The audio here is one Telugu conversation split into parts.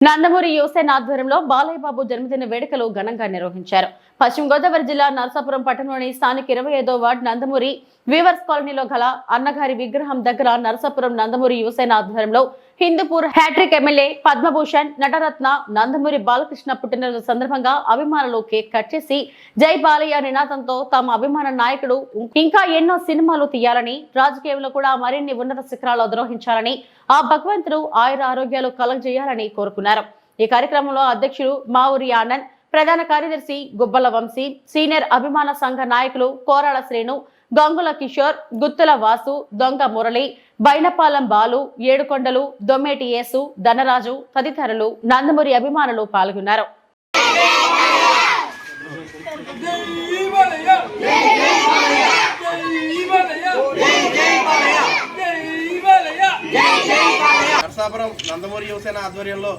నందమూరి యువసేన ఆధ్వర్యంలో బాలయ్య బాబు జన్మదిన వేడుకలు ఘనంగా నిర్వహించారు. పశ్చిమ గోదావరి జిల్లా నరసాపురం పట్టణంలోని స్థానిక 25వ వార్డు నందమూరి వీవర్స్ కాలనీలో గల అన్నగారి విగ్రహం దగ్గర నరసాపురం నందమూరి యువసేన ఆధ్వర్యంలో హిందూపూర్ హ్యాట్రిక్ ఎమ్మెల్యే పద్మభూషణ్ నటరత్న నందమూరి బాలకృష్ణ పుట్టినరోజు సందర్భంగా అభిమానులు కేక్ కట్ చేసి జై బాలయ్య నినాదంతో తమ అభిమాన నాయకుడు ఇంకా ఎన్నో సినిమాలు తీయాలని, రాజకీయంలో కూడా మరిన్ని ఉన్నత శిఖరాలు అధిరోహించాలని, ఆ భగవంతుడు ఆయుర ఆరోగ్యాలు కలగజేయాలని కోరుకున్నారు. ఈ కార్యక్రమంలో అధ్యక్షుడు మావురి ఆనంద్, ప్రధాన కార్యదర్శి గుబ్బల వంశీ, సీనియర్ అభిమాన సంఘ నాయకులు కోరాల శ్రేణు, గంగుల కిషోర్, గుత్తుల వాసు, దొంగ మురళి, బైనపాలెం బాలు, ఏడుకొండలు, దొమ్మేటి యేసు, ధనరాజు తదితరులు నందమూరి అభిమానులు పాల్గొన్నారు. నరసాపురం నందమూరి యువసేన ఆధ్వర్యంలో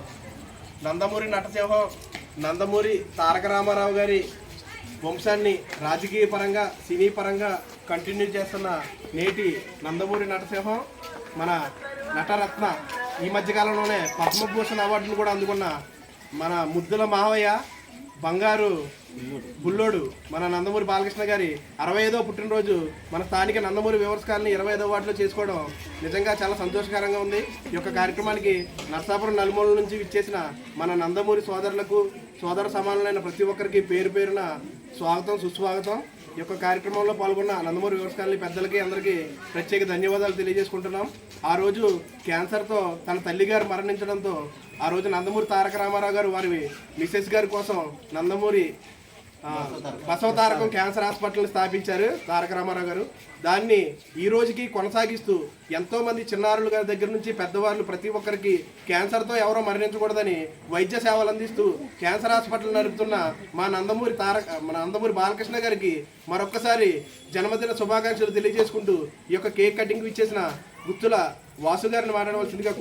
నందమూరి నటసింహం నందమూరి తారక రామారావు గారి వంశాన్ని రాజకీయ పరంగా సినీ పరంగా కంటిన్యూ చేస్తున్న నేటి నందమూరి నటసింహం మన నటరత్న ఈ మధ్యకాలంలోనే పద్మభూషణ్ అవార్డును కూడా అందుకున్న మన ముద్దుల మావయ్య బంగారు బుల్లోడు మన నందమూరి బాలకృష్ణ గారి 65వ పుట్టినరోజు మన స్థానిక నందమూరి వీవర్స్ కాలనీ 25వ వార్డులో చేసుకోవడం నిజంగా చాలా సంతోషకరంగా ఉంది. ఈ యొక్క కార్యక్రమానికి నరసాపురం నలుమూలల నుంచి విచ్చేసిన మన నందమూరి సోదరులకు సోదర సమానులైన ప్రతి ఒక్కరికి పేరు పేరున స్వాగతం సుస్వాగతం. ఈ యొక్క కార్యక్రమంలో పాల్గొన్న నందమూరి వీవర్స్ కాలనీ పెద్దలకి అందరికీ ప్రత్యేక ధన్యవాదాలు తెలియజేసుకుంటున్నాం. ఆ రోజు క్యాన్సర్తో తన తల్లి గారు మరణించడంతో ఆ రోజు నందమూరి తారక రామారావు గారు వారి మిసెస్ గారి కోసం నందమూరి బసవతారకం క్యాన్సర్ హాస్పిటల్ని స్థాపించారు తారక రామారావు గారు. దాన్ని ఈ రోజుకి కొనసాగిస్తూ ఎంతోమంది చిన్నారుల గారి దగ్గర నుంచి పెద్దవాళ్ళు ప్రతి ఒక్కరికి క్యాన్సర్తో ఎవరో మరణించకూడదని వైద్య సేవలు అందిస్తూ క్యాన్సర్ హాస్పిటల్ నడుపుతున్న మా నందమూరి బాలకృష్ణ గారికి మరొక్కసారి జన్మదిన శుభాకాంక్షలు తెలియజేసుకుంటూ ఈ యొక్క కేక్ కటింగ్ ఇచ్చేసిన గుత్తుల వాసు గారిని మాట్లాడవలసిందిగా